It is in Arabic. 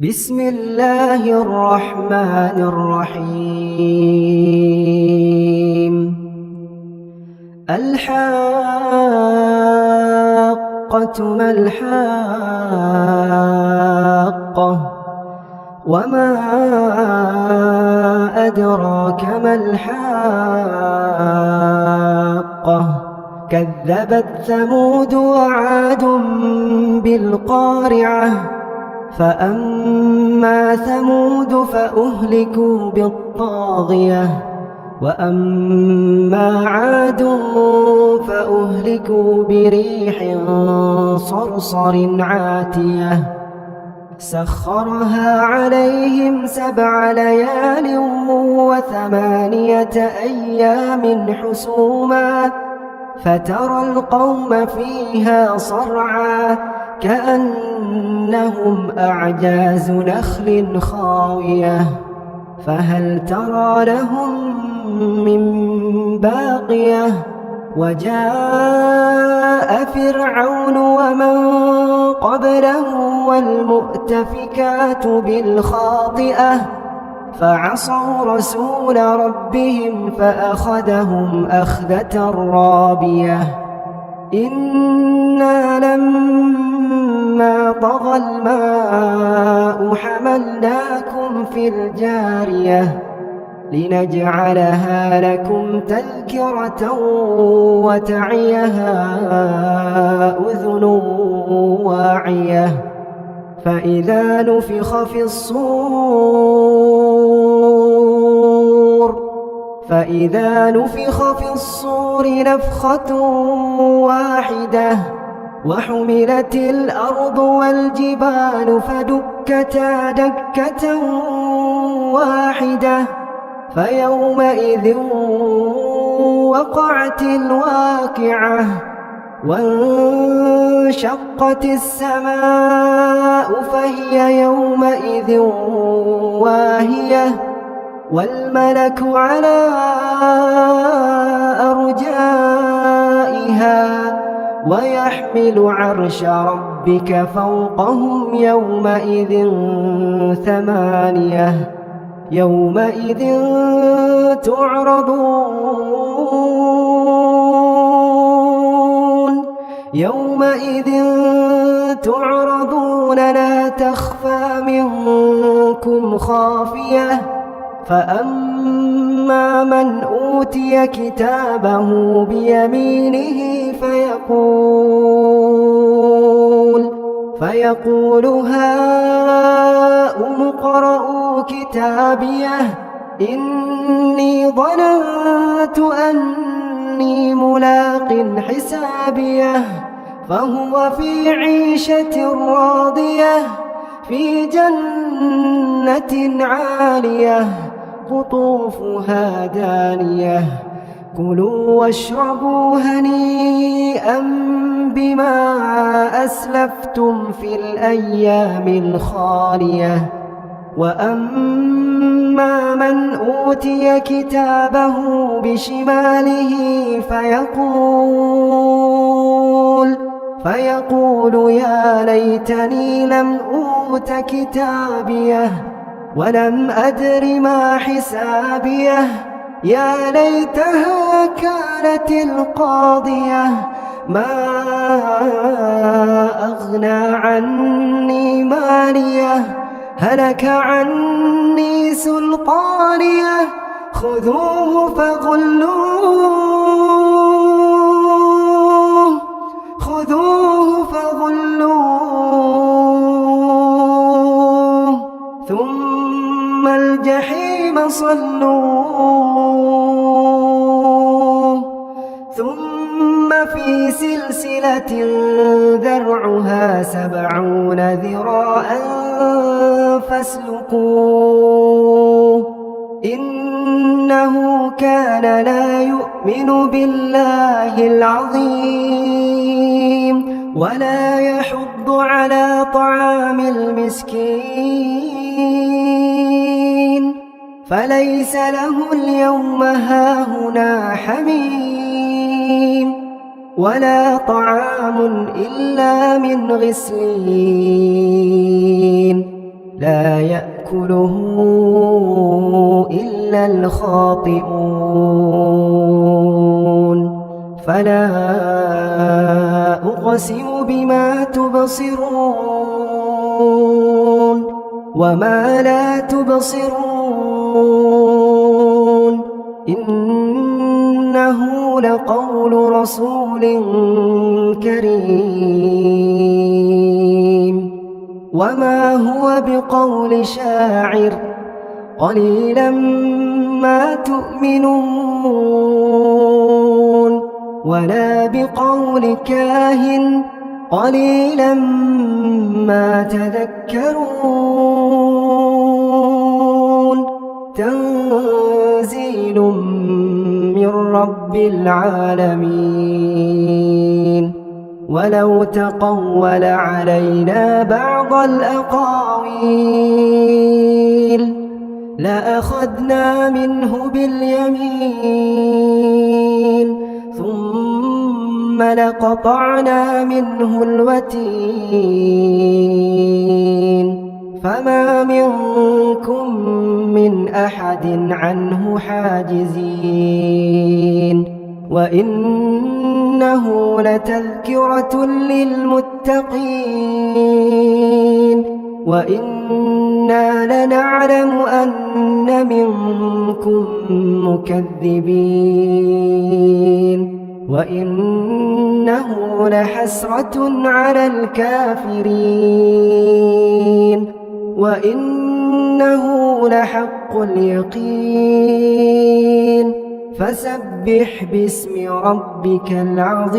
بسم الله الرحمن الرحيم. الحاقة ما الحاقة، وما أدراك ما الحاقة. كذبت ثمود وعاد بالقارعة، فأما ثمود فأهلكوا بالطاغية، وأما عاد فأهلكوا بريح صرصر عاتية سخرها عليهم 7 ليال و8 أيام حسوما، فترى القوم فيها صرعى كأنهم أعجاز نخل خاوية، فهل ترى لهم من باقية. وجاء فرعون ومن قبله والمؤتفكات بالخاطئة، فعصوا رسول ربهم فأخذهم أخذة رابية. إنا لما طغى الماء حملناكم في الجارية لنجعلها لكم تذكرة وتعيها أذن واعية. فإذا نفخ في الصور نفخة واحدة، وحملت الأرض والجبال فدكتا دكة واحدة، فيومئذ وقعت الواقعة، وانشقت السماء فهي يومئذ واهية، والملك على أرجائها، ويحمل عرش ربك فوقهم يومئذ 8. يومئذ تعرضون لا تخفى منكم خافية. فأما من أوتي كتابه بيمينه فيقول هاؤم اقرءوا كتابيه، إني ظننت أني ملاق حسابيه. فهو في عيشة راضية في جنة عالية قطوفها دانية. كلوا واشربوا هنيئا بما أسلفتم في الأيام الخالية. وأما من أوتي كتابه بشماله فيقول يا ليتني لم أوت كتابيه، ولم أدر ما حسابيه. يا ليتها كانت القاضية، ما أغنى عني ماليه، هلك عني سلطانيه. خذوه فغلوه ثم الجحيم صلوه، ثم في سلسلة ذرعها 70 ذراعا فاسلكوه. إنه كان لا يؤمن بالله العظيم، ولا يحض على طعام المسكين، فليس له اليوم هاهنا حميم، ولا طعام إلا من غسلين. لا يأكله إلا الخاطئون فلا أقسم بما تبصرون وما لا تبصرون إنه لقول رسول كريم وما هو بقول شاعر قليلا ما تؤمنون ولا بقول كاهن قليلا ما تذكرون تنزيل من رب العالمين ولو تقول علينا بعض الأقاويل لأخذنا منه باليمين ثم لقطعنا منه الوتين فما منكم من أحد عنه حاجزين وإنه لتذكرة للمتقين وإنا لنعلم أن منكم مكذبين وإنه لحسرة على الكافرين وإنه لحق اليقين فسبح باسم ربك العظيم.